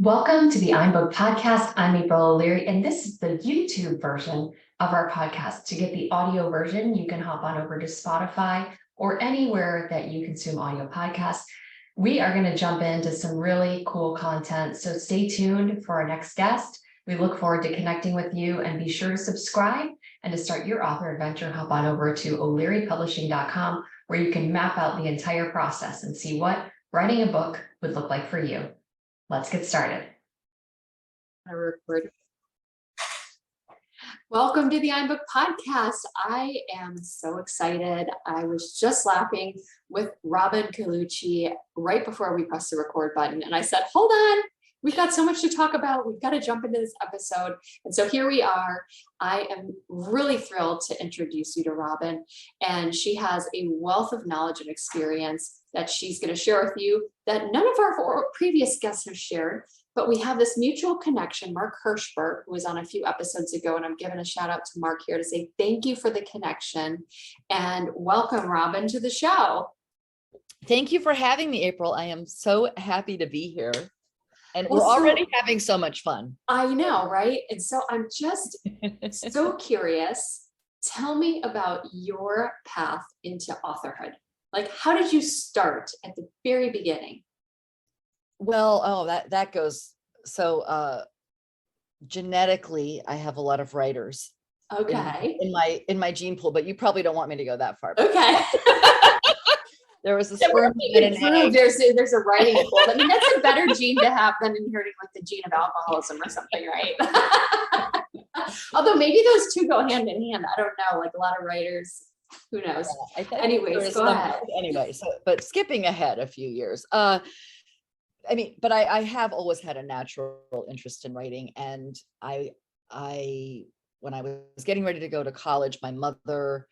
Welcome to the I'm Book podcast. I'm April O'Leary, and this is the YouTube version of our podcast. To get the audio version, you can hop on over to Spotify or anywhere that you consume audio podcasts. We are going to jump into some really cool content, so stay tuned for our next guest. We look forward to connecting with you, and be sure to subscribe. And to start your author adventure, hop on over to o'learypublishing.com, where you can map out the entire process and see what writing a book would look like for you. Let's get started. I record. Welcome to the I'm Book podcast. I am so excited. I was just laughing with Robin Colucci right before we pressed the record button. And I said, hold on, we've got so much to talk about. We've got to jump into this episode. And so here we are. I am really thrilled to introduce you to Robin. And she has a wealth of knowledge and experience that she's going to share with you that none of our previous guests have shared. But we have this mutual connection, Mark Hirschberg, who was on a few episodes ago, and I'm giving a shout out to Mark here to say thank you for the connection and welcome, Robin, to the show. Thank you for having me, April. I am so happy to be here. And we're already having so much fun. I know, right? And so I'm just so curious. Tell me about your path into authorhood. Like, how did you start at the very beginning? Well, that goes so genetically, I have a lot of writers. Okay. In my gene pool, but you probably don't want me to go that far. Okay. There was a sperm and an egg. There's a writing pool. I mean, that's a better gene to have than inheriting like the gene of alcoholism or something, right? Although maybe those two go hand in hand. I don't know. Like a lot of writers, who knows? Yeah, anyways, go ahead. Anyway, but skipping ahead a few years. But I have always had a natural interest in writing, and I when I was getting ready to go to college, my mother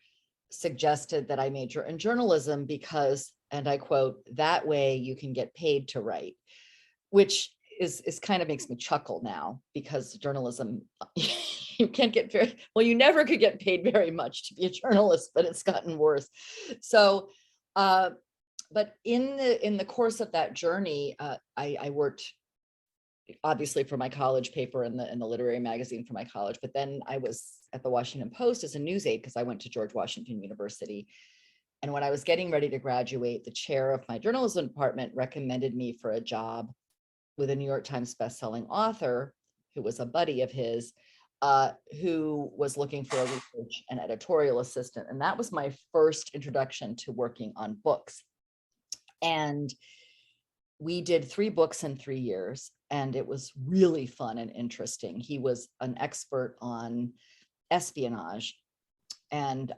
suggested that I major in journalism because, and I quote, that way you can get paid to write, which is kind of makes me chuckle now, because journalism, you can't get very well, you never could get paid very much to be a journalist, but it's gotten worse. So but in the course of that journey, I worked obviously for my college paper in the literary magazine for my college, but then I was at the Washington Post as a news aide because I went to George Washington University. And when I was getting ready to graduate, the chair of my journalism department recommended me for a job with a New York Times bestselling author who was a buddy of his, who was looking for a research and editorial assistant. And that was my first introduction to working on books. And we did 3 books in 3 years, and it was really fun and interesting. He was an expert on espionage, and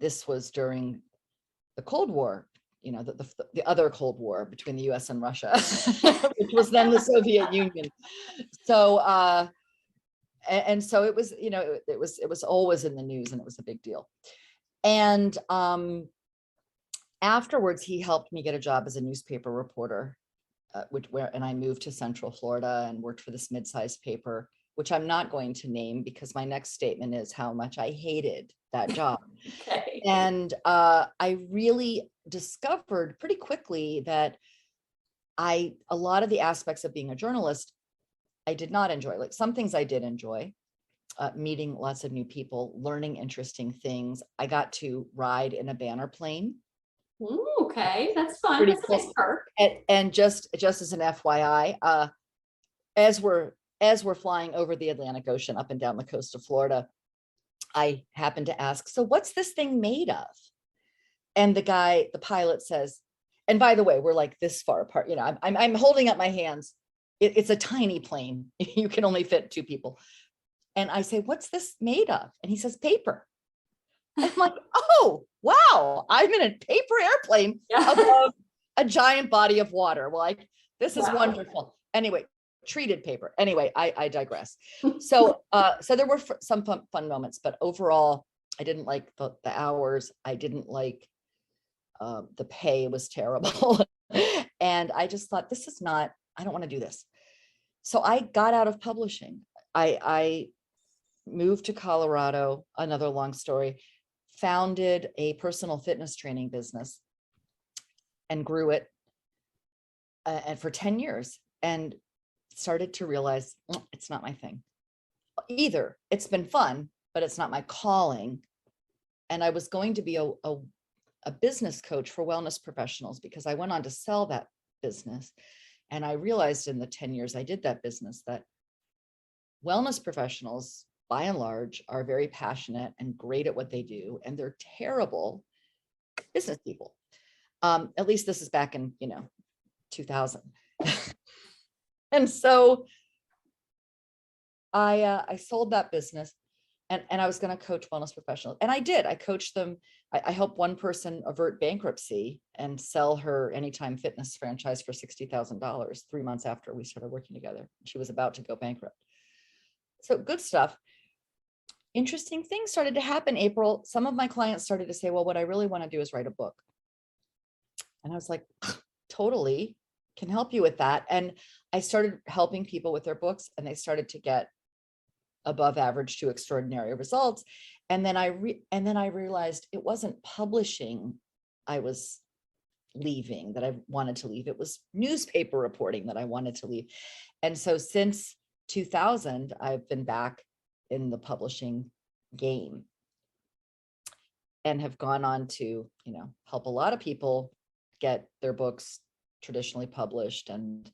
this was during the Cold War, you know, the other Cold War between the US and Russia, which was then the Soviet Union. So and so it was, you know, it was always in the news, and it was a big deal. And afterwards, he helped me get a job as a newspaper reporter, and I moved to Central Florida and worked for this mid-sized paper, which I'm not going to name because my next statement is how much I hated that job. Okay. And I really discovered pretty quickly that a lot of the aspects of being a journalist, I did not enjoy. Like some things I did enjoy, meeting lots of new people, learning interesting things. I got to ride in a banner plane. Ooh, okay, that's fun. Pretty That's a cool. nice perk. And just as an FYI, as we're flying over the Atlantic Ocean up and down the coast of Florida, I happened to ask, so what's this thing made of? And the pilot says, and by the way, we're like this far apart, you know, I'm holding up my hands. It's a tiny plane. You can only fit 2 people. And I say, what's this made of? And he says, paper. I'm like, oh, wow, I'm in a paper airplane above a giant body of water. Like, this is wonderful. Anyway, treated paper. Anyway, I digress. So there were some fun moments, but overall, I didn't like the hours. I didn't like the pay was terrible. And I just thought, I don't want to do this. So I got out of publishing. I moved to Colorado, another long story, founded a personal fitness training business and grew it and for 10 years. And started to realize it's not my thing. Either it's been fun, but it's not my calling. And I was going to be a business coach for wellness professionals because I went on to sell that business. And I realized in the 10 years I did that business that wellness professionals, by and large, are very passionate and great at what they do. And they're terrible business people. At least this is back in, 2000. And so I sold that business and I was going to coach wellness professionals. And I did. I coached them. I helped one person avert bankruptcy and sell her Anytime Fitness franchise for $60,000 3 months after we started working together. She was about to go bankrupt. So good stuff. Interesting things started to happen, April. Some of my clients started to say, well, what I really want to do is write a book. And I was like, totally can help you with that. And I started helping people with their books and they started to get above average to extraordinary results. And then I realized it wasn't publishing I was leaving that I wanted to leave. It was newspaper reporting that I wanted to leave. And so since 2000, I've been back in the publishing game and have gone on to, help a lot of people get their books traditionally published and,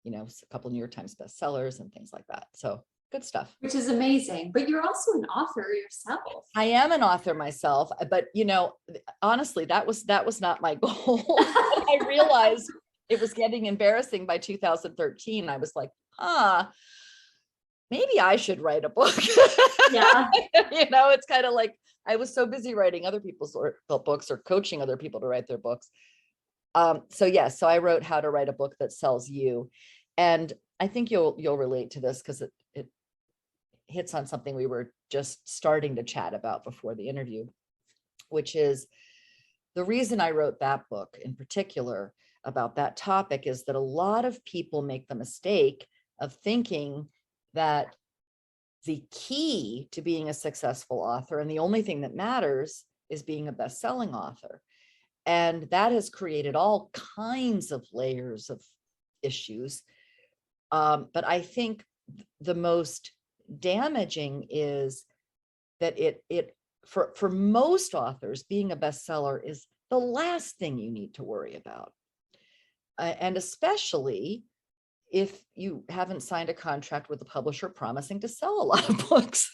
a couple New York Times bestsellers and things like that. So good stuff. Which is amazing. But you're also an author yourself. I am an author myself, but honestly, that was not my goal. I realized it was getting embarrassing by 2013. I was like, maybe I should write a book. Yeah. It's kind of like I was so busy writing other people's books or coaching other people to write their books. So I wrote How to Write a Book That Sells You. And I think you'll relate to this because it hits on something we were just starting to chat about before the interview, which is the reason I wrote that book in particular about that topic is that a lot of people make the mistake of thinking that the key to being a successful author and the only thing that matters is being a best-selling author. And that has created all kinds of layers of issues. But I think the most damaging is that for most authors, being a bestseller is the last thing you need to worry about. And especially if you haven't signed a contract with a publisher promising to sell a lot of books.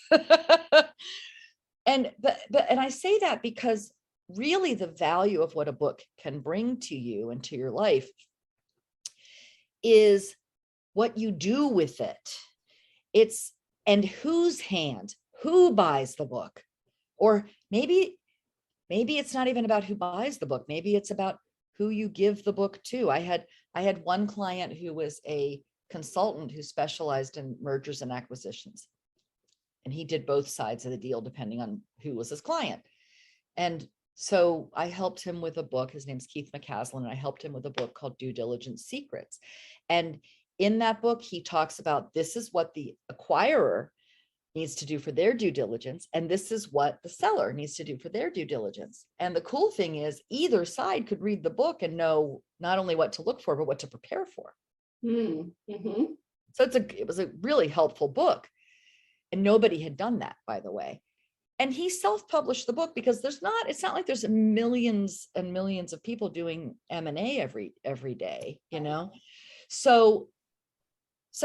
And I say that because really the value of what a book can bring to you and to your life is what you do with it. And whose hand, who buys the book? Or maybe it's not even about who buys the book. Maybe it's about who you give the book to. I had one client who was a consultant who specialized in mergers and acquisitions. And he did both sides of the deal depending on who was his client. And so I helped him with a book. His name's Keith McCaslin, and I helped him with a book called Due Diligence Secrets. And in that book, he talks about this is what the acquirer needs to do for their due diligence, and this is what the seller needs to do for their due diligence. And the cool thing is either side could read the book and know not only what to look for, but what to prepare for. Mm-hmm. So it was a really helpful book. And nobody had done that, by the way. And he self-published the book because it's not like there's millions and millions of people doing M&A every day, So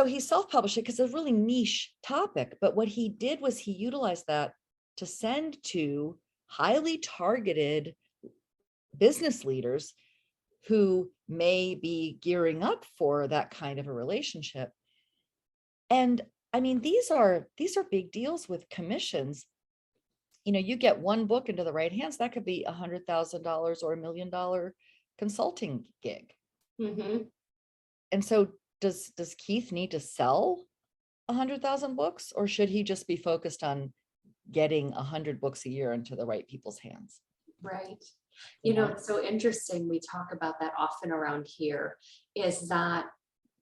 he self-published it because it's a really niche topic. But what he did was he utilized that to send to highly targeted business leaders who may be gearing up for that kind of a relationship. And I mean, these are big deals with commissions. You get one book into the right hands, that could be $100,000 or $1 million consulting gig. Mm-hmm. And so does Keith need to sell 100,000 books, or should he just be focused on getting 100 books a year into the right people's hands? Right. It's so interesting. We talk about that often around here, is that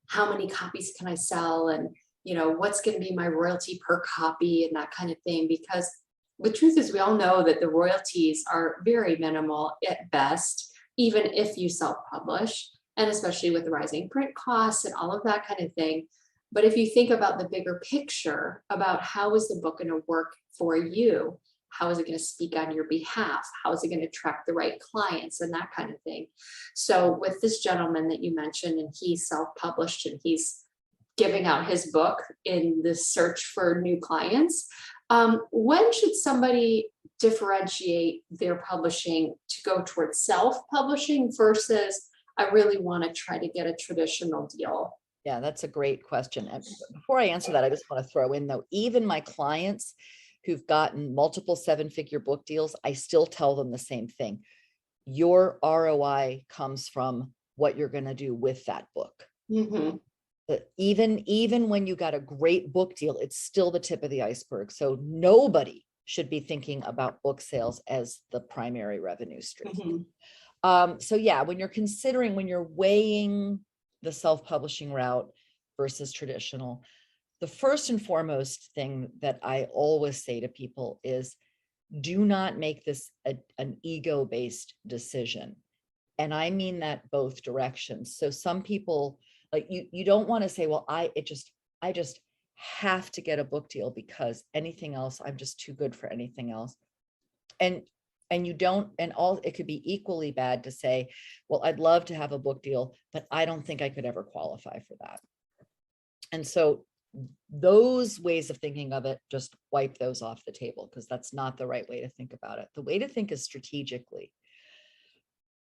how many copies can I sell? And, what's going to be my royalty per copy and that kind of thing, because the truth is we all know that the royalties are very minimal at best, even if you self-publish, and especially with the rising print costs and all of that kind of thing. But if you think about the bigger picture about how is the book going to work for you, how is it going to speak on your behalf? How is it going to attract the right clients and that kind of thing? So with this gentleman that you mentioned, and he's self-published and he's giving out his book in the search for new clients, when should somebody differentiate their publishing to go towards self-publishing versus I really want to try to get a traditional deal? Yeah, that's a great question. And before I answer that, I just want to throw in though, even my clients who've gotten multiple 7-figure book deals, I still tell them the same thing. Your ROI comes from what you're going to do with that book. Mm-hmm. Even when you got a great book deal, it's still the tip of the iceberg. So nobody should be thinking about book sales as the primary revenue stream. Mm-hmm. So yeah, when you're weighing the self-publishing route versus traditional, the first and foremost thing that I always say to people is do not make this an ego-based decision. And I mean that both directions. So some people, like you don't want to say, well, I just have to get a book deal because anything else, I'm just too good for anything else. And you don't, and all, it could be equally bad to say, well, I'd love to have a book deal, but I don't think I could ever qualify for that. And so those ways of thinking of it, just wipe those off the table because that's not the right way to think about it. The way to think is strategically.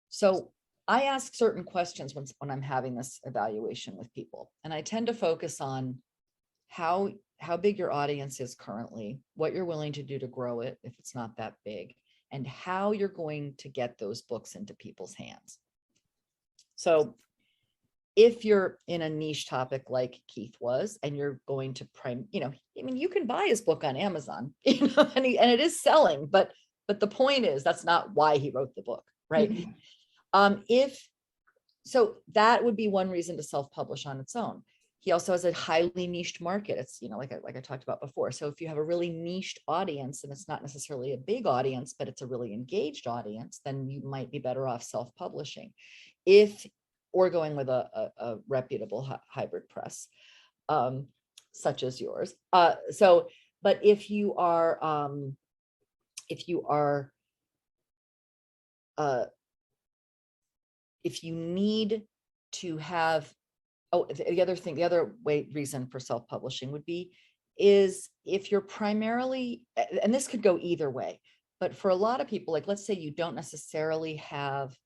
So I ask certain questions when I'm having this evaluation with people, and I tend to focus on how big your audience is currently, what you're willing to do to grow it if it's not that big, and how you're going to get those books into people's hands. So if you're in a niche topic like Keith was, and you're going to you can buy his book on Amazon, and it is selling, but the point is that's not why he wrote the book, right? Mm-hmm. So that would be one reason to self-publish on its own. He also has a highly niched market. It's, like I talked about before. So if you have a really niched audience and it's not necessarily a big audience, but it's a really engaged audience, then you might be better off self-publishing. Or going with a reputable hybrid press, such as yours. But if you need to have, the other reason for self-publishing would be is if you're primarily, and this could go either way, but for a lot of people, like let's say you don't necessarily have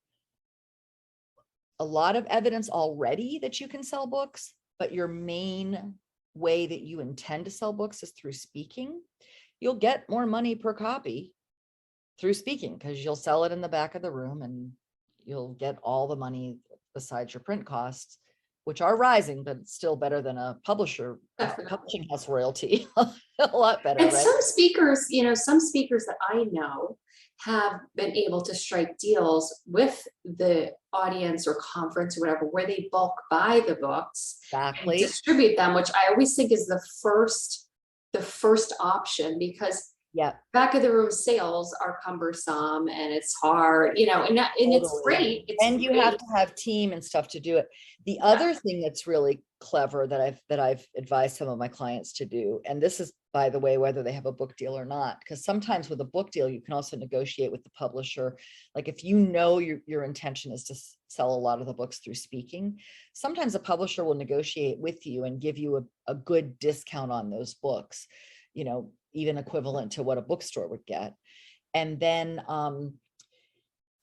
a lot of evidence already that you can sell books, but your main way that you intend to sell books is through speaking. You'll get more money per copy through speaking because you'll sell it in the back of the room and you'll get all the money besides your print costs, which are rising, but it's still better than a publishing house royalty. A lot better. And right? some speakers that I know have been able to strike deals with the audience or conference or whatever, where they bulk buy the books, exactly, and distribute them, which I always think is the first option, because back of the room sales are cumbersome and it's hard, and it's great. You have to have team and stuff to do it. The other thing that's really clever that I've advised some of my clients to do, and this is, by the way, whether they have a book deal or not, because sometimes with a book deal, you can also negotiate with the publisher. Like if your intention is to sell a lot of the books through speaking, sometimes the publisher will negotiate with you and give you a good discount on those books, even equivalent to what a bookstore would get. And then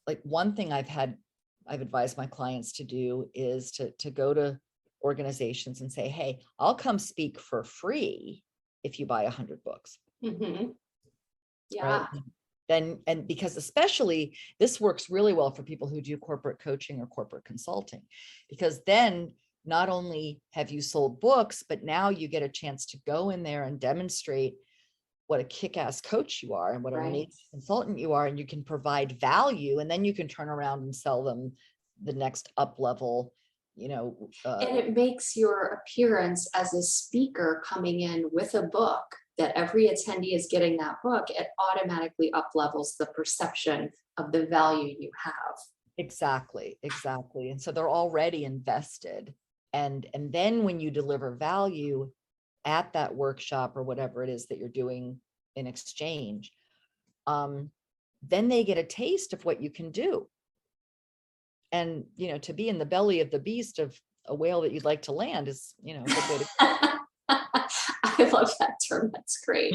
like one thing I've advised my clients to do is to go to organizations and say, hey, I'll come speak for free if you buy 100 books. Mm-hmm. Yeah. Right? And because especially this works really well for people who do corporate coaching or corporate consulting, because then not only have you sold books, but now you get a chance to go in there and demonstrate what a kick-ass coach you are and what an amazing consultant you are, and you can provide value, and then you can turn around and sell them the next up level, and it makes your appearance as a speaker coming in with a book that every attendee is getting that book, it automatically up levels the perception of the value you have. Exactly. And so they're already invested And then when you deliver value at that workshop or whatever it is that you're doing in exchange, then they get a taste of what you can do. And, you know, to be in the belly of the beast of a whale that you'd like to land is, you know, a good way to. I love that term. That's great.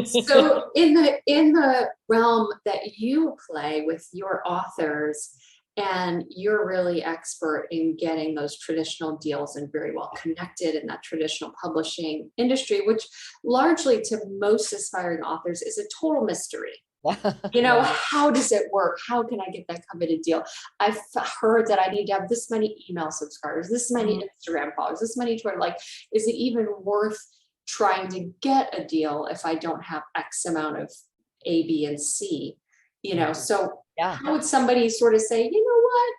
So in the realm that you play with your authors, and you're really expert in getting those traditional deals and very well connected in that traditional publishing industry, which largely to most aspiring authors is a total mystery. You know, how does it work? How can I get that coveted deal? I've heard that I need to have this many email subscribers, this many Instagram followers, this many Twitter. Like, is it even worth trying to get a deal if I don't have X amount of A, B, and C? You know, so how would somebody sort of say, you know what,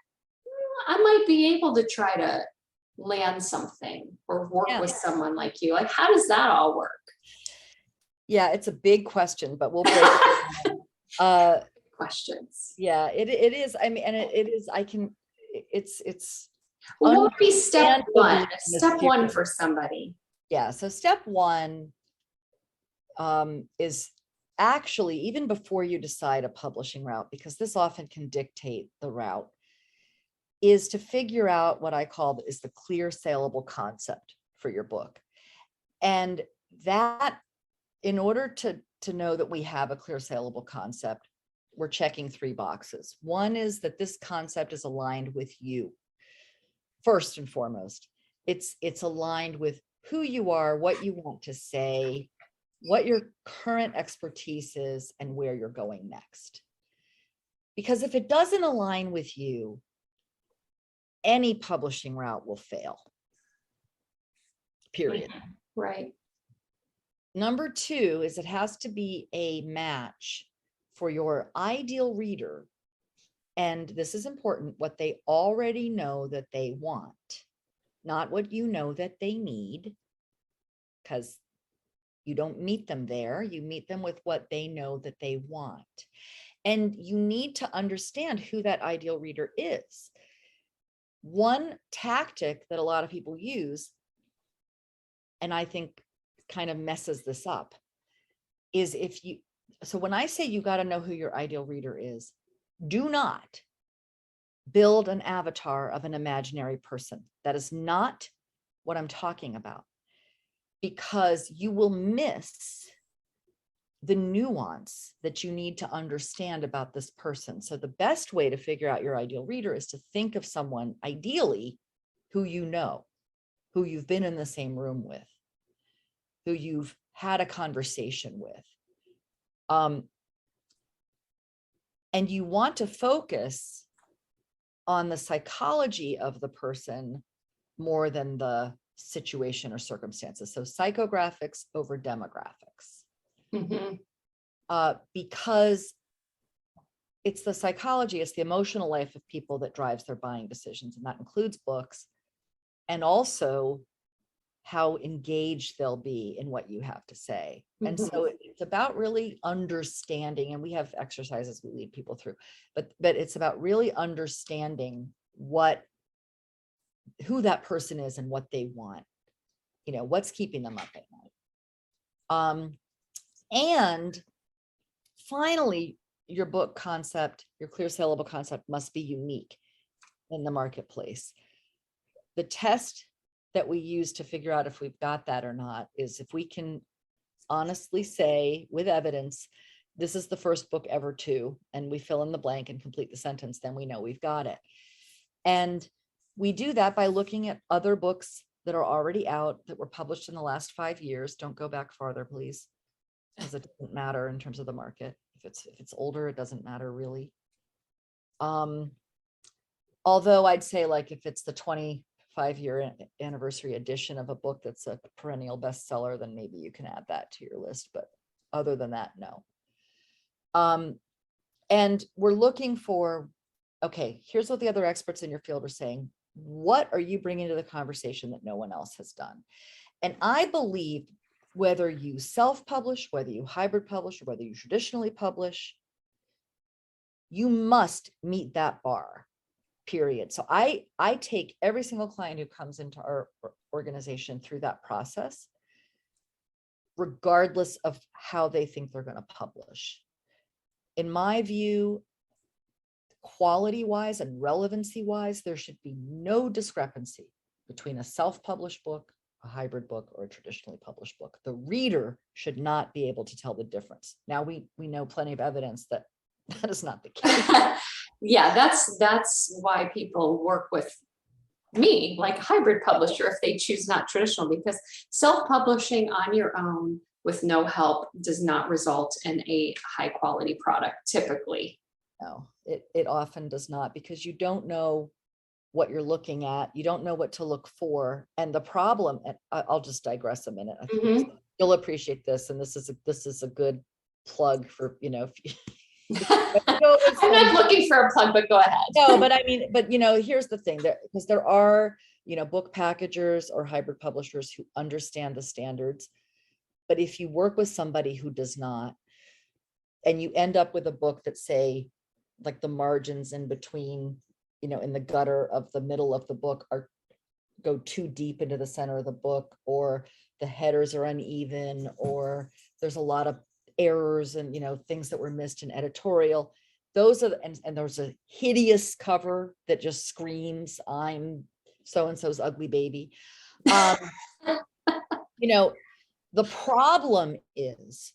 I might be able to try to land something or work with someone like you? Like, how does that all work? Yeah, it's a big question, but we'll break it down. Questions. Yeah, it is. I mean, and it is, it's. Well, what would be step one? Step one for somebody. Yeah, so step one is actually, even before you decide a publishing route, because this often can dictate the route, is to figure out what I call is the clear saleable concept for your book. And that, in order to know that we have a clear saleable concept, we're checking 3 boxes. One is that this concept is aligned with you. First and foremost, it's aligned with who you are, what you want to say, what your current expertise is, and where you're going next. Because if it doesn't align with you, any publishing route will fail. Period. Right. Number 2 is it has to be a match for your ideal reader. And this is important, what they already know that they want, not what you know that they need, because you don't meet them there. You meet them with what they know that they want. And you need to understand who that ideal reader is. One tactic that a lot of people use, and I think kind of messes this up, is so when I say you got to know who your ideal reader is, do not build an avatar of an imaginary person. That is not what I'm talking about, because you will miss the nuance that you need to understand about this person. So the best way to figure out your ideal reader is to think of someone, ideally, who you know, who you've been in the same room with, who you've had a conversation with. And you want to focus on the psychology of the person more than the situation or circumstances. So psychographics over demographics. Because it's the psychology, it's the emotional life of people that drives their buying decisions. And that includes books, and also how engaged they'll be in what you have to say. And so it's about really understanding, and we have exercises we lead people through, but it's about really understanding who that person is and what they want, you know, what's keeping them up at night. And finally, your book concept, your clear saleable concept, must be unique in the marketplace. The test that we use to figure out if we've got that or not is if we can honestly say with evidence, this is the first book ever to, and we fill in the blank and complete the sentence, then we know we've got it. And we do that by looking at other books that are already out that were published in the last 5 years. Don't go back farther, please, because it doesn't matter in terms of the market. If it's older, it doesn't matter really. Although I'd say, like, if it's the 25-year anniversary edition of a book that's a perennial bestseller, then maybe you can add that to your list. But other than that, no. And we're looking for, okay, here's what the other experts in your field are saying. What are you bringing to the conversation that no one else has done? And I believe whether you self-publish, whether you hybrid publish, or whether you traditionally publish, you must meet that bar. period. So I take every single client who comes into our organization through that process, regardless of how they think they're going to publish. In my view, quality-wise and relevancy-wise, there should be no discrepancy between a self-published book, a hybrid book, or a traditionally published book. The reader should not be able to tell the difference. Now, we know plenty of evidence that that is not the case. Yeah, that's why people work with me, like a hybrid publisher, if they choose not traditional, because self-publishing on your own with no help does not result in a high quality product typically. No, it often does not, because you don't know what you're looking at. You don't know what to look for. And the problem, and I'll just digress a minute. I think you'll appreciate this. And this is a good plug for, you know, I'm not looking for a plug, but go ahead. No, but I mean, but you know, here's the thing, because there are, you know, book packagers or hybrid publishers who understand the standards. But if you work with somebody who does not, and you end up with a book that, say, like the margins in between, you know, in the gutter of the middle of the book go too deep into the center of the book, or the headers are uneven, or there's a lot of errors and, you know, things that were missed in editorial. Those are, and there's a hideous cover that just screams, I'm so-and-so's ugly baby. You know, the problem is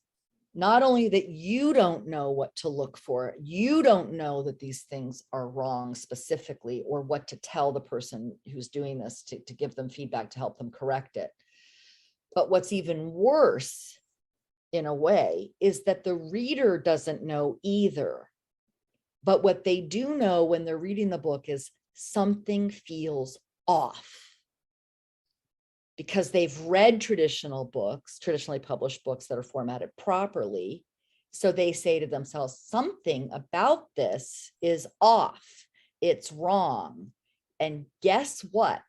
not only that you don't know what to look for, you don't know that these things are wrong specifically, or what to tell the person who's doing this to give them feedback to help them correct it. But what's even worse, in a way, is that the reader doesn't know either. But what they do know when they're reading the book is something feels off, because they've read traditional books, traditionally published books that are formatted properly. So they say to themselves, something about this is off. It's wrong. And guess what?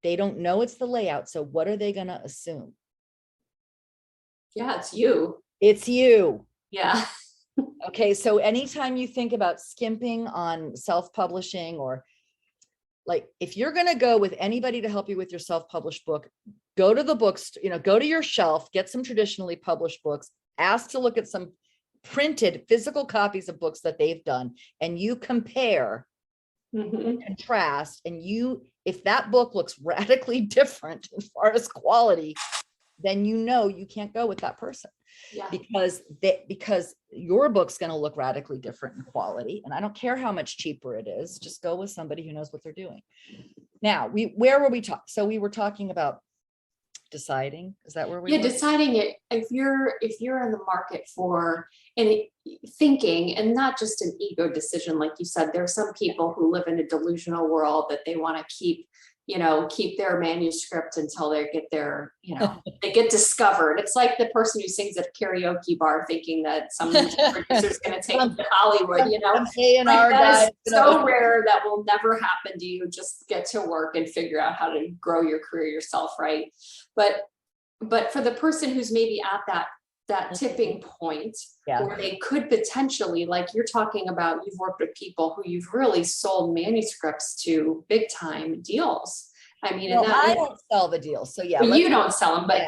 They don't know it's the layout. So what are they going to assume? Yeah, it's you. It's you. Yeah. Okay, so anytime you think about skimping on self-publishing, or like, if you're going to go with anybody to help you with your self-published book, go to the books, you know, go to your shelf, get some traditionally published books, ask to look at some printed physical copies of books that they've done, and you compare, contrast, and if that book looks radically different as far as quality, then you know you can't go with that person. Yeah. Because your book's going to look radically different in quality, and I don't care how much cheaper it is. Just go with somebody who knows what they're doing. Now, where were we talking? So we were talking about deciding. Is that where we were? Deciding it, if you're in the market for thinking, and not just an ego decision, like you said, there's some people who live in a delusional world that they want to keep their manuscript until they get their, they get discovered. It's like the person who sings at a karaoke bar thinking that some producer is going to take them to Hollywood, that is so rare. That will never happen to you. Just get to work and figure out how to grow your career yourself, right? But for the person who's maybe at that tipping point, where they could potentially, like you're talking about, you've worked with people who you've really sold manuscripts to big time deals. I mean, I don't sell the deals. So yeah. You don't sell them, but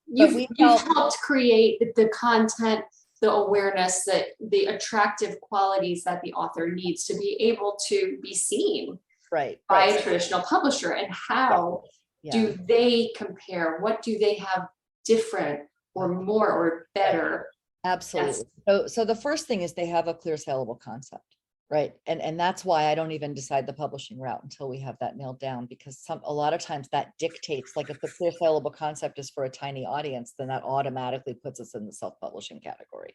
you've helped create the content, the awareness, that the attractive qualities that the author needs to be able to be seen by a traditional publisher. And how do they compare? What do they have different or more or better? Absolutely. So the first thing is they have a clear saleable concept, right? And that's why I don't even decide the publishing route until we have that nailed down, because a lot of times that dictates, like if the clear saleable concept is for a tiny audience, then that automatically puts us in the self-publishing category,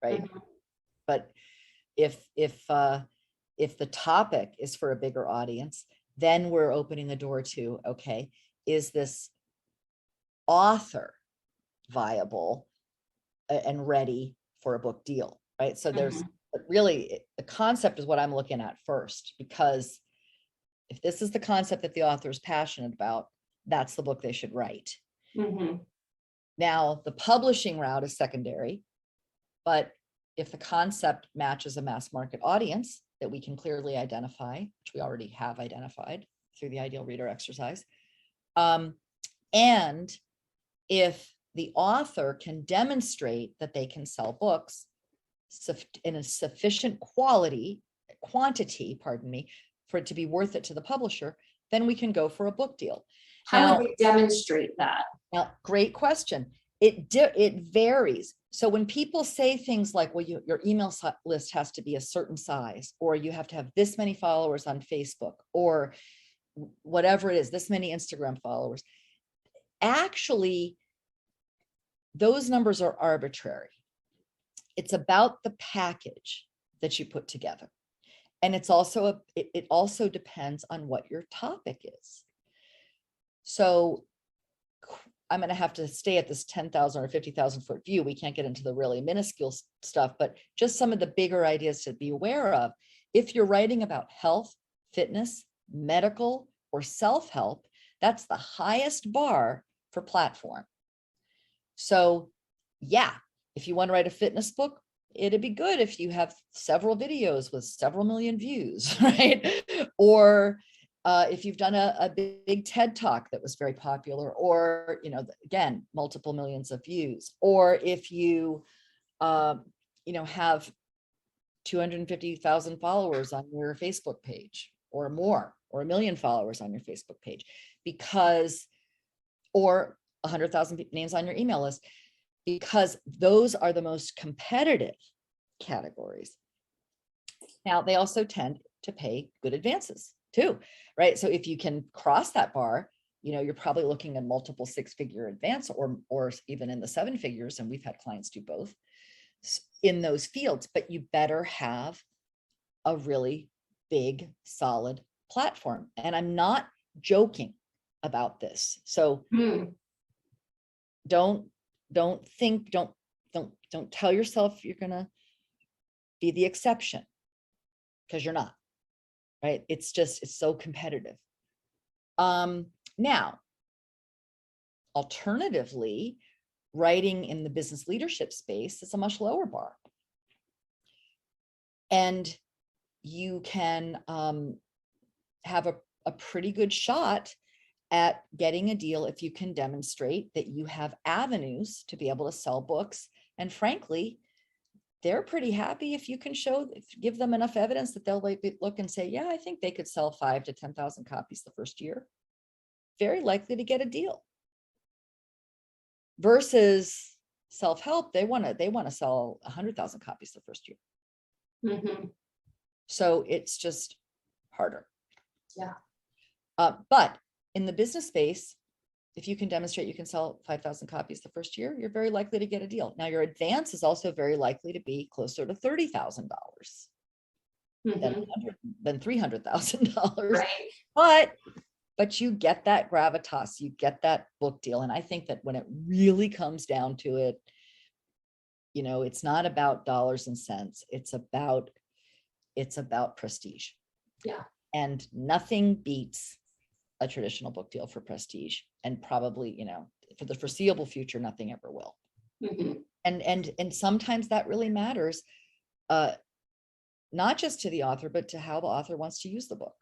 right? But if the topic is for a bigger audience, then we're opening the door to, okay, is this author viable and ready for a book deal, right? So there's really, the concept is what I'm looking at first, because if this is the concept that the author is passionate about, that's the book they should write. Now, the publishing route is secondary, but if the concept matches a mass market audience that we can clearly identify, which we already have identified through the ideal reader exercise, and if the author can demonstrate that they can sell books in a sufficient quantity, for it to be worth it to the publisher, then we can go for a book deal. How would we demonstrate that? Now, great question. It varies. So when people say things like, well, your email list has to be a certain size, or you have to have this many followers on Facebook, or whatever it is, this many Instagram followers, actually, those numbers are arbitrary. It's about the package that you put together. And it's also, it also depends on what your topic is. So I'm going to have to stay at this 10,000 or 50,000 foot view. We can't get into the really minuscule stuff, but just some of the bigger ideas to be aware of. If you're writing about health, fitness, medical, or self-help, that's the highest bar for platform. So yeah, if you want to write a fitness book, it'd be good if you have several videos with several million views, right? Or if you've done a big TED talk that was very popular, or, again, multiple millions of views, or if you, have 250,000 followers on your Facebook page or more, or 1 million followers on your Facebook page, or 100,000 names on your email list, because those are the most competitive categories. Now, they also tend to pay good advances too, right? So if you can cross that bar, you're probably looking at multiple 6-figure advance, or even in the 7 figures. And we've had clients do both in those fields, but you better have a really big, solid platform. And I'm not joking about this. So don't tell yourself you're going to be the exception, because you're not, right? It's so competitive. Now, alternatively, writing in the business leadership space is a much lower bar. And you can have a pretty good shot at getting a deal if you can demonstrate that you have avenues to be able to sell books. And frankly, they're pretty happy if you can give them enough evidence that they'll look and say, yeah, I think they could sell 5,000 to 10,000 copies the first year. Very likely to get a deal. Versus self-help, they want to sell 100,000 copies the first year. Mm-hmm. So it's just harder. Yeah. But in the business space, if you can demonstrate you can sell 5,000 copies the first year, you're very likely to get a deal. Now, your advance is also very likely to be closer to $30,000 than $300,000. Right. But you get that gravitas, you get that book deal. And I think that when it really comes down to it, it's not about dollars and cents. It's about prestige. Yeah. And nothing beats a traditional book deal for prestige, and probably, for the foreseeable future, nothing ever will. Mm-hmm. And sometimes that really matters, not just to the author, but to how the author wants to use the book.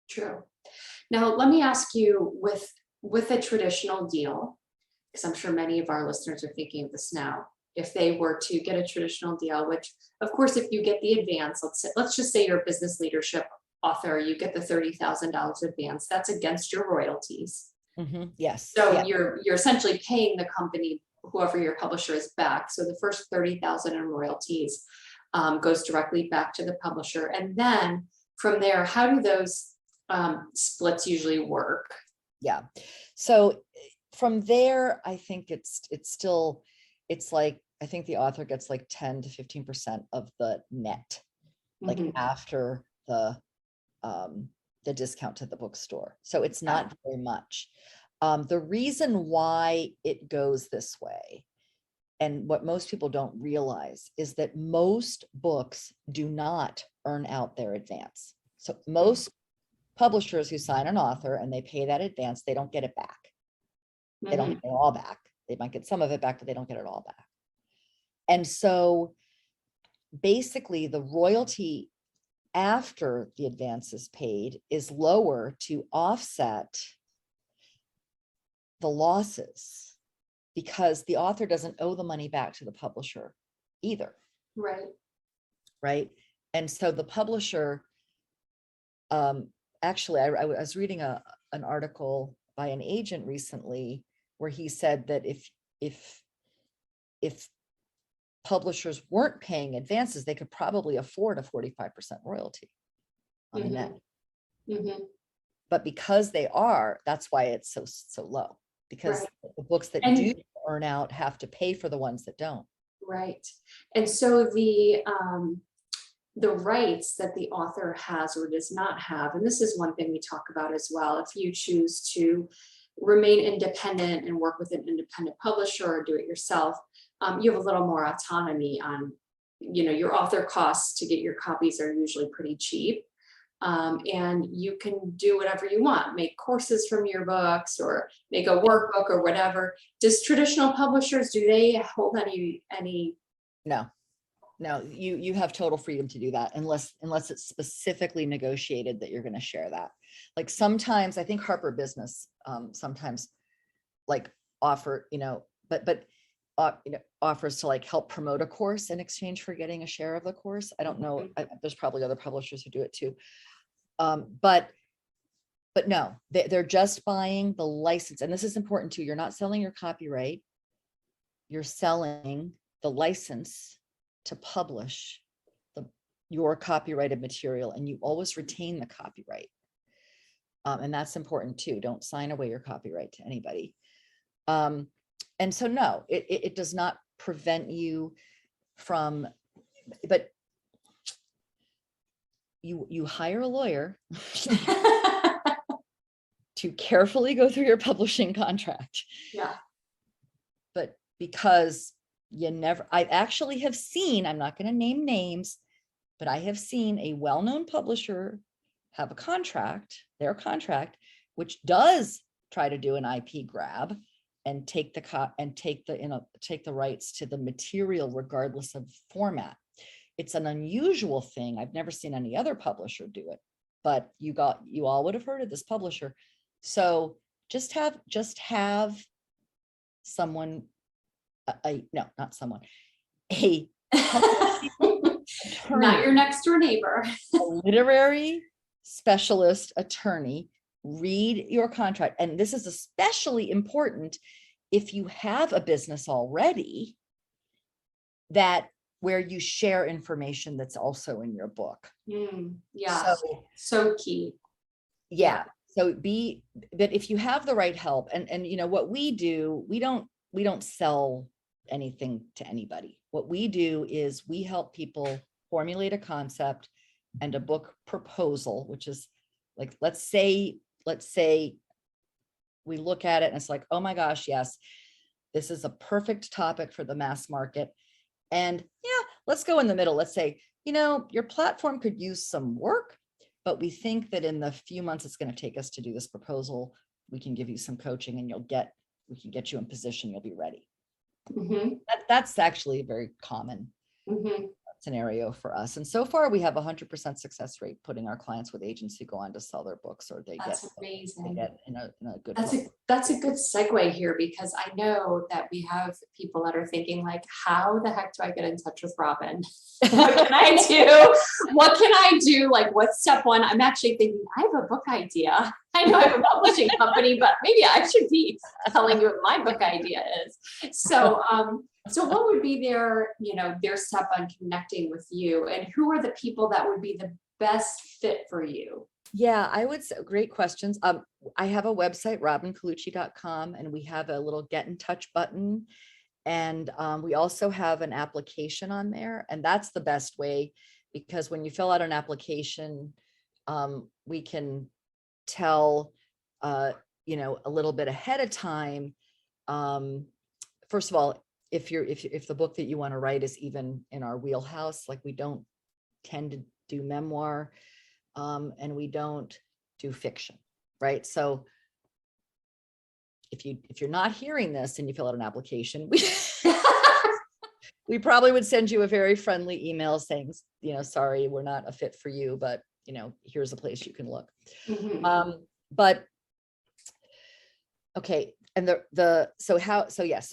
True. Now, let me ask you, with a traditional deal, because I'm sure many of our listeners are thinking of this now, if they were to get a traditional deal, which of course, if you get the advance, let's just say you're a business leadership author, you get the $30,000 advance, that's against your royalties. Mm-hmm. Yes. So yeah. You're essentially paying the company, whoever your publisher is, back. So the first 30,000 in royalties goes directly back to the publisher. And then from there, how do those splits usually work? Yeah. So from there, I think it's like, I think the author gets like 10 to 15% of the net, like after the discount to the bookstore. So it's not very much. The reason why it goes this way, and what most people don't realize, is that most books do not earn out their advance. So most publishers who sign an author and they pay that advance, they don't get it back. They don't get it all back. They might get some of it back, but they don't get it all back. And so basically the royalty after the advance is paid is lower to offset the losses, because the author doesn't owe the money back to the publisher either. Right. Right. And so the publisher, actually, I was reading an article by an agent recently where he said that if publishers weren't paying advances, they could probably afford a 45% royalty on the net. Mm-hmm. But because they are, that's why it's so low, because Right. the books that And- do earn out have to pay for the ones that don't. Right. And so the rights that the author has or does not have, and this is one thing we talk about as well, if you choose to remain independent and work with an independent publisher or do it yourself, you have a little more autonomy on, your author costs to get your copies are usually pretty cheap. And you can do whatever you want, make courses from your books or make a workbook or whatever. Does traditional publishers, do they hold any? No, you have total freedom to do that unless it's specifically negotiated that you're going to share that. Like sometimes I think Harper Business sometimes like offer, offers to like help promote a course in exchange for getting a share of the course. I don't know. There's probably other publishers who do it too. But no, they're just buying the license. And this is important too. You're not selling your copyright. You're selling the license to publish your copyrighted material, and you always retain the copyright. And that's important too. Don't sign away your copyright to anybody. And so no, it does not prevent you from, but you hire a lawyer to carefully go through your publishing contract. Yeah. But because I actually have seen, I'm not going to name names, but I have seen a well-known publisher have their contract, which does try to do an IP grab and take the rights to the material regardless of format. It's an unusual thing. I've never seen any other publisher do it, but you all would have heard of this publisher. So just have someone, not someone, a Not your next door neighbor. a literary specialist attorney read your contract. And this is especially important if you have a business already where you share information that's also in your book. Yeah. So key. Yeah. So but if you have the right help and what we do, we don't sell anything to anybody. What we do is we help people formulate a concept and a book proposal, which is like, let's say we look at it and it's like, oh my gosh, yes, this is a perfect topic for the mass market. And yeah, let's go in the middle. Let's say, your platform could use some work, but we think that in the few months it's going to take us to do this proposal, we can give you some coaching and we can get you in position, you'll be ready. Mm-hmm. That's actually a very common Mm-hmm. scenario for us. And so far we have 100% success rate putting our clients with agents who go on to sell their books, or they That's get amazing. in a good That's a good segue here, because I know that we have people that are thinking like, how the heck do I get in touch with Robin? What can I do? What can I do? Like, what's step one? I'm actually thinking, I have a book idea. I know I have a publishing company, but maybe I should be telling you what my book idea is. So, so what would be their step on connecting with you, and who are the people that would be the best fit for you? Yeah, I would say great questions. I have a website, robincolucci.com, and we have a little get in touch button. And we also have an application on there, and that's the best way, because when you fill out an application, we can tell, a little bit ahead of time. First of all, if the book that you want to write is even in our wheelhouse, like we don't tend to do memoir, and we don't do fiction, right? So if you're not hearing this and you fill out an application, we probably would send you a very friendly email saying, sorry, we're not a fit for you, but here's a place you can look. But okay. And so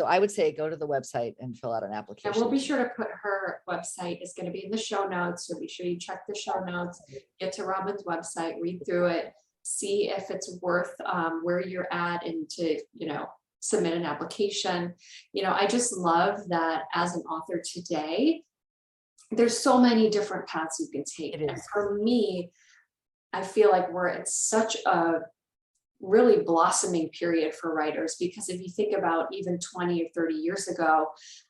I would say go to the website and fill out an application. And we'll be sure to put her website is going to be in the show notes. So be sure you check the show notes, get to Robin's website, read through it, see if it's worth where you're at, and to, submit an application. I just love that as an author today, there's so many different paths you can take. And for me, I feel like we're at such a really blossoming period for writers, because if you think about even 20 or 30 years ago,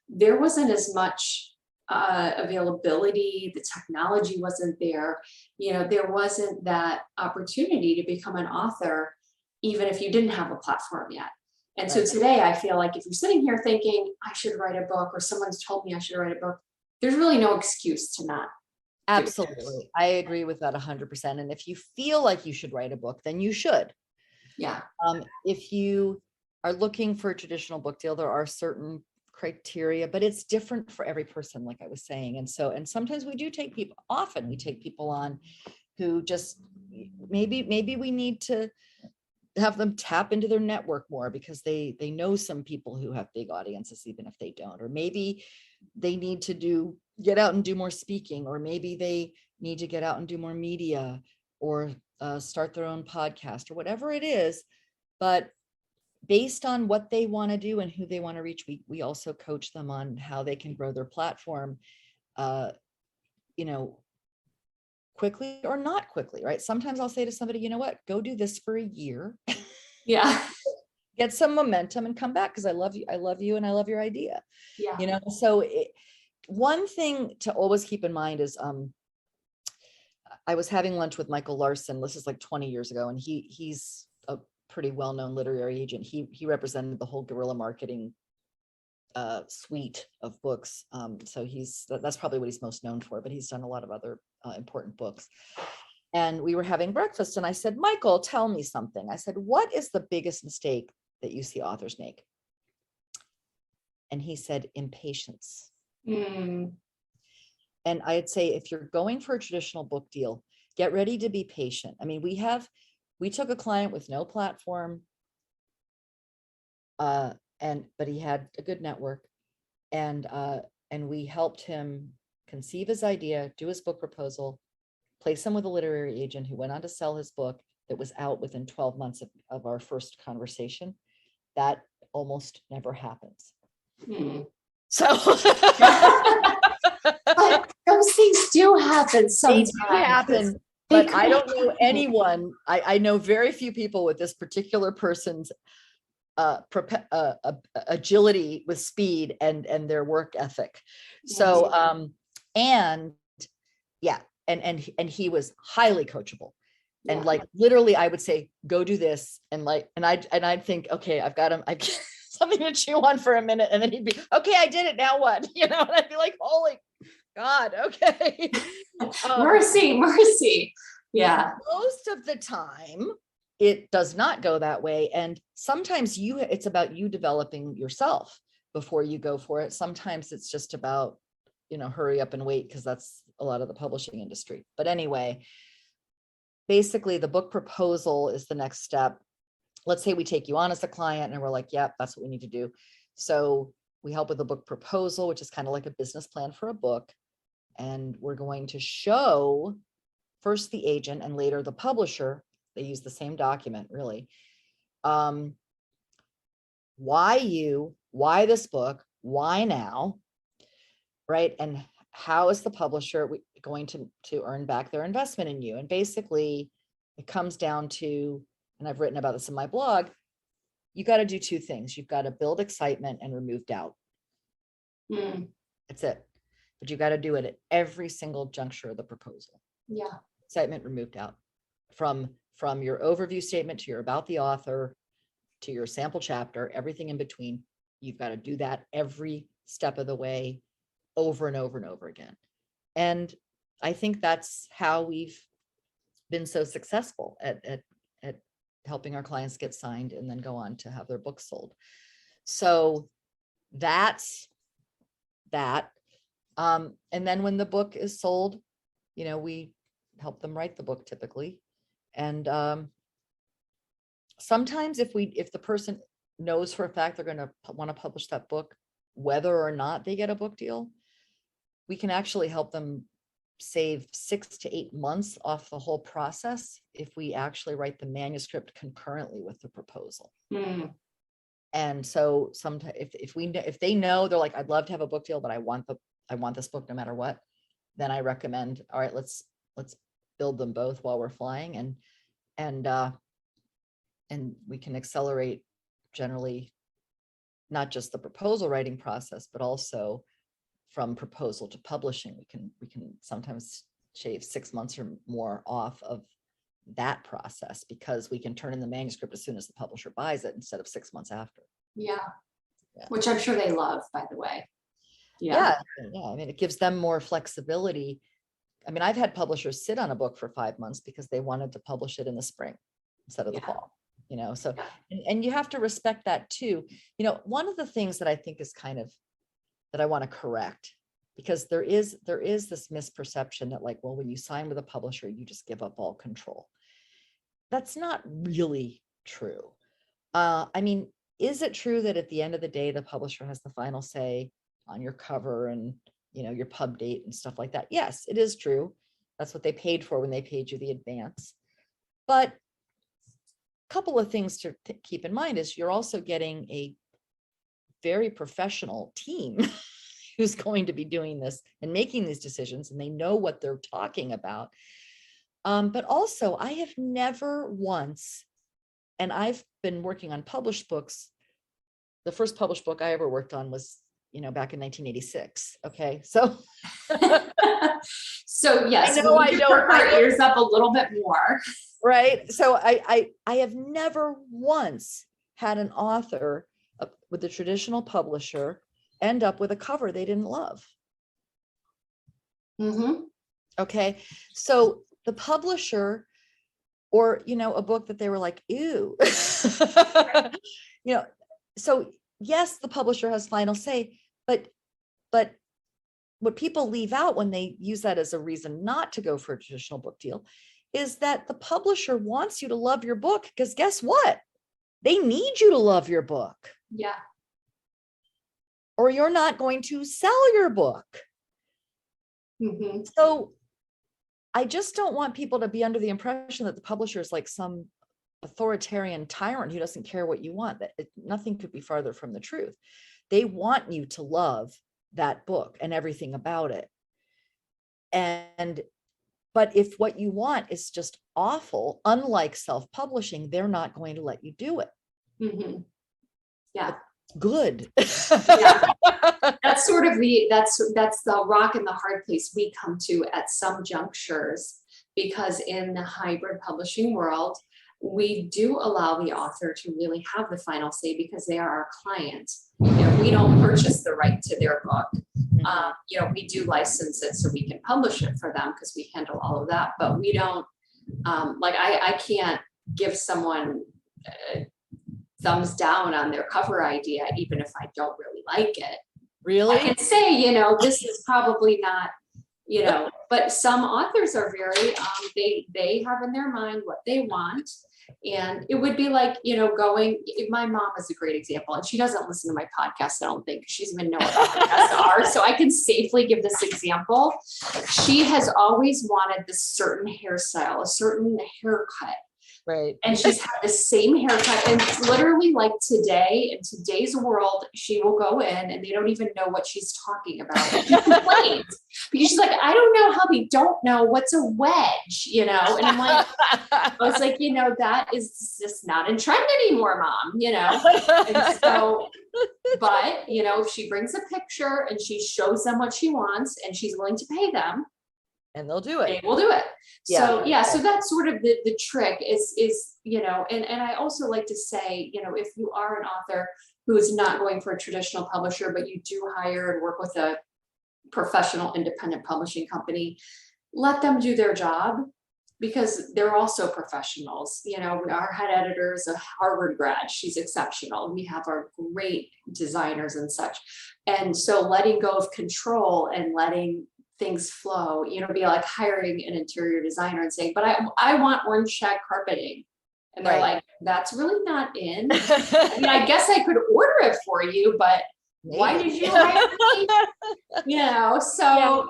there wasn't as much availability, the technology wasn't there, there wasn't that opportunity to become an author, even if you didn't have a platform yet. And so today I feel like if you're sitting here thinking I should write a book, or someone's told me I should write a book, there's really no excuse to not. Absolutely. I agree with that 100%. And if you feel like you should write a book, then you should. Yeah. If you are looking for a traditional book deal, there are certain criteria, but it's different for every person, like I was saying. And sometimes we take people on who just, maybe we need to have them tap into their network more, because they know some people who have big audiences, even if they don't, or maybe they need to get out and do more speaking, or maybe they need to get out and do more media, or start their own podcast, or whatever it is. But based on what they want to do and who they want to reach, we also coach them on how they can grow their platform, quickly or not quickly, right? Sometimes I'll say to somebody, you know what, go do this for a year. Yeah. Get some momentum and come back, because I love you and I love your idea. Yeah. So one thing to always keep in mind is, I was having lunch with Michael Larson. This is like 20 years ago, and he's a pretty well-known literary agent. He represented the whole guerrilla marketing suite of books. So that's probably what he's most known for, but he's done a lot of other important books. And we were having breakfast, and I said, Michael, tell me something. I said, what is the biggest mistake that you see authors make? And he said, impatience. And I'd say, if you're going for a traditional book deal, get ready to be patient. I mean, we took a client with no platform, but he had a good network, and we helped him conceive his idea, do his book proposal, place him with a literary agent who went on to sell his book that was out within 12 months of our first conversation. That almost never happens. So but those things do happen sometimes. They do happen, but I don't know anyone. I know very few people with this particular person's agility with speed and their work ethic. So and he was highly coachable. And like, literally, I would say, go do this. And I'd think, okay, I've got him. I something to chew on for a minute. And then he'd be, okay, I did it. Now what? And I'd be like, holy God. Okay. Mercy. Yeah. Most of the time it does not go that way. And sometimes it's about you developing yourself before you go for it. Sometimes it's just about, hurry up and wait, because that's a lot of the publishing industry. But anyway, basically the book proposal is the next step. Let's say we take you on as a client and we're like, yep, that's what we need to do. So we help with the book proposal, which is kind of like a business plan for a book. And we're going to show first the agent and later the publisher, they use the same document really. Why this book, why now, right? And how is the publisher going to earn back their investment in you? And basically it comes down to, and I've written about this in my blog, you got to do two things. You've got to build excitement and remove doubt. That's it. But you got to do it at every single juncture of the proposal. Yeah. Excitement, remove doubt. From your overview statement to your about the author to your sample chapter, everything in between, you've got to do that every step of the way, over and over and over again. And I think that's how we've been so successful at helping our clients get signed and then go on to have their books sold. So that's that. And then when the book is sold, we help them write the book typically. And sometimes if the person knows for a fact they're going to want to publish that book, whether or not they get a book deal, we can actually help them save 6 to 8 months off the whole process if we actually write the manuscript concurrently with the proposal. Mm. And so sometimes if they know, they're like, I'd love to have a book deal, but I want this book no matter what, then I recommend, all right, let's build them both while we're flying, and we can accelerate generally not just the proposal writing process, but also from proposal to publishing. We can sometimes shave 6 months or more off of that process because we can turn in the manuscript as soon as the publisher buys it instead of 6 months after. Yeah. Which I'm sure they love, by the way. Yeah. I mean, it gives them more flexibility. I mean, I've had publishers sit on a book for 5 months because they wanted to publish it in the spring instead of the fall, so, and you have to respect that too. One of the things that I think is kind of, that I want to correct, because there is this misperception that like, well, when you sign with a publisher, you just give up all control. That's not really true. I mean, is it true that at the end of the day, the publisher has the final say on your cover and, your pub date and stuff like that? Yes, it is true. That's what they paid for when they paid you the advance. But a couple of things to keep in mind is you're also getting a very professional team who's going to be doing this and making these decisions, and they know what they're talking about. But also, I have never once, and I've been working on published books. The first published book I ever worked on was, back in 1986. Okay, so so yes, I know I don't perk our ears up a little bit more, right? So I have never once had an author with a traditional publisher end up with a cover they didn't love. Mm-hmm. Okay, so the publisher, or a book that they were like, ew, so yes, the publisher has final say, but what people leave out when they use that as a reason not to go for a traditional book deal is that the publisher wants you to love your book, because guess what? They need you to love your book. Yeah. Or you're not going to sell your book. Mm-hmm. So I just don't want people to be under the impression that the publisher is like some authoritarian tyrant who doesn't care what you want. Nothing could be farther from the truth. They want you to love that book and everything about it. But if what you want is just awful, unlike self-publishing, they're not going to let you do it. Mm-hmm. Yeah. Good. Yeah. That's sort of that's the rock and the hard place we come to at some junctures, because in the hybrid publishing world, we do allow the author to really have the final say because they are our client. We don't purchase the right to their book. We do license it so we can publish it for them because we handle all of that, but we don't, I can't give someone thumbs down on their cover idea, even if I don't really like it. Really? I can say, this is probably not, but some authors are very, they have in their mind what they want. And it would be like, my mom is a great example, and she doesn't listen to my podcast, I don't think, because she doesn't even know what podcasts are. So I can safely give this example. She has always wanted this certain hairstyle, a certain haircut. Right. And she's had the same haircut. And it's literally like today, in today's world, she will go in and they don't even know what she's talking about. And she complains because she's like, I don't know how they don't know what's a wedge, And I'm like, I was like, that is just not in trend anymore, Mom, And so, but, if she brings a picture and she shows them what she wants and she's willing to pay them, and they'll do it. They will do it. So Yeah. so that's sort of the trick is and I also like to say, if you are an author who is not going for a traditional publisher, but you do hire and work with a professional independent publishing company, let them do their job. because they're also professionals. Our head editor is a Harvard grad. She's exceptional. We have our great designers and such. And so letting go of control and letting things flow, be like hiring an interior designer and saying, but I want orange shag carpeting. And they're Right. like, that's really not in. I guess I could order it for you, but why did you hire me? So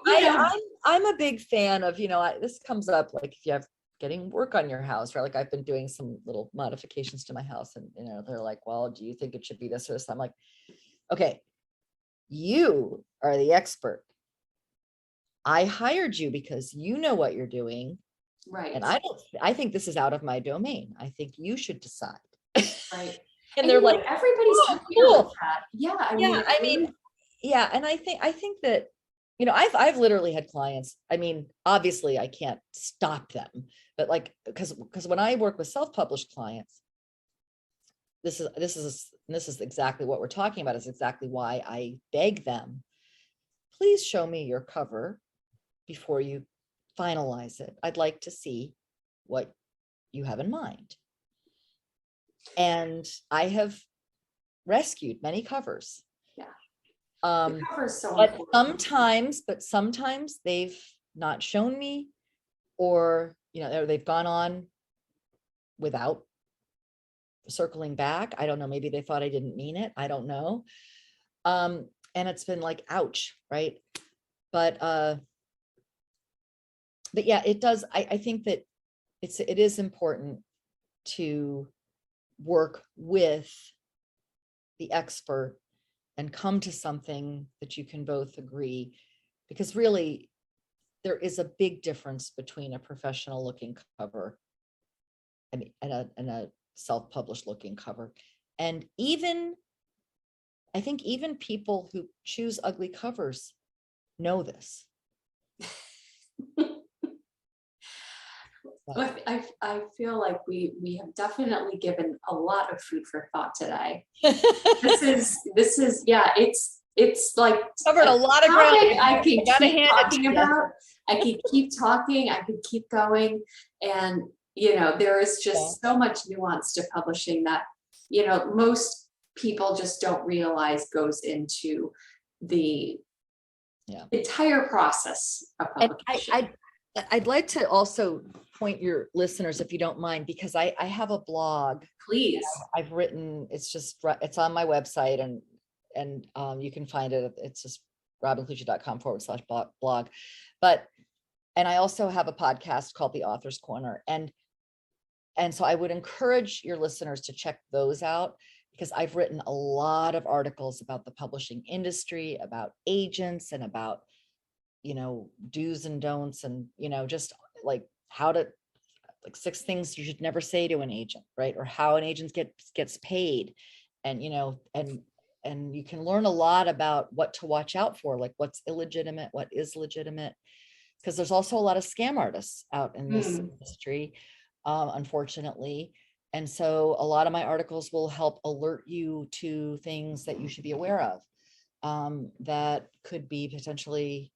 I'm a big fan of, this comes up like if you have getting work on your house, right? Like I've been doing some little modifications to my house and, they're like, well, do you think it should be this or this? I'm like, okay, you are the expert. I hired you because you know what you're doing. Right. And I think this is out of my domain. I think you should decide. Right. And they're like, everybody's cool. with that. Yeah. And I think that, I've literally had clients, obviously I can't stop them, but like, because when I work with self-published clients, this is exactly what we're talking about, is exactly why I beg them, please show me your cover before you finalize it. I'd like to see what you have in mind. And I have rescued many covers. Yeah. The cover's so important. But sometimes they've not shown me, or they've gone on without circling back. I don't know, maybe they thought I didn't mean it. I don't know. And it's been like, ouch, right? But yeah, it does. I think that it is important to work with the expert and come to something that you can both agree, because really there is a big difference between a professional looking cover and a self-published looking cover. And I think even people who choose ugly covers know this. I feel like we have definitely given a lot of food for thought today. This is yeah, it's like covered a lot of ground. I can keep talking about. I could keep talking. I could keep going, and there is just so much nuance to publishing that most people just don't realize goes into the entire process of publication. I'd like to also point your listeners, if you don't mind, because I have a blog. Please. I've written, it's on my website, and you can find it. It's just robincolucci.com/blog. And I also have a podcast called The Author's Corner. And so I would encourage your listeners to check those out, because I've written a lot of articles about the publishing industry, about agents, and about do's and don'ts, and just like how to, like 6 things you should never say to an agent, right? Or how an agent gets paid, and and you can learn a lot about what to watch out for, like what's illegitimate, what is legitimate, because there's also a lot of scam artists out in this industry, unfortunately. And so a lot of my articles will help alert you to things that you should be aware of, that could be potentially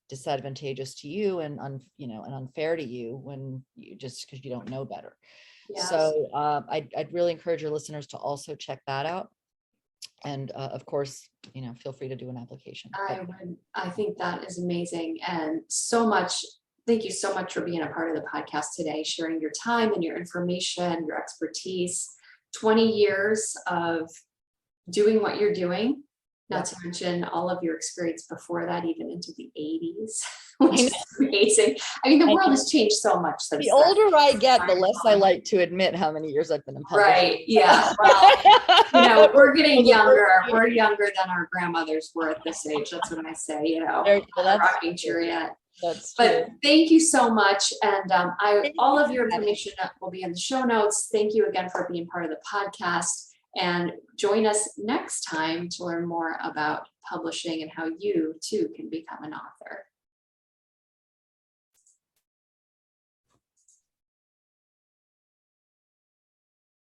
disadvantageous to you and and unfair to you, when you just because you don't know better. Yes. So I'd really encourage your listeners to also check that out, and of course feel free to do an application. I think that is amazing, and so much. Thank you so much for being a part of the podcast today, sharing your time and your information, your expertise. 20 years of doing what you're doing. Not to mention all of your experience before that, even into the 80s, which is amazing. I mean, the world has changed so much since the older I get, the less I like to admit how many years I've been in publishing. Right. Yeah. Well, we're getting younger. We're younger than our grandmothers were at this age. That's what I say, rocking chair yet. That's but true. Thank you so much. And all of your information will be in the show notes. Thank you again for being part of the podcast. And join us next time to learn more about publishing and how you too can become an author.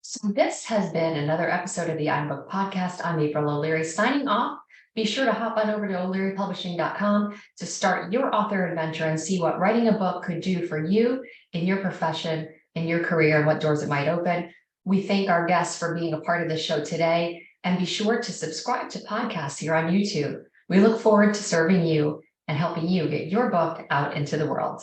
So this has been another episode of the iBook Podcast. I'm April O'Leary signing off. Be sure to hop on over to o'learypublishing.com to start your author adventure and see what writing a book could do for you in your profession, in your career, and what doors it might open. We thank our guests for being a part of the show today, and be sure to subscribe to podcasts here on YouTube. We look forward to serving you and helping you get your book out into the world.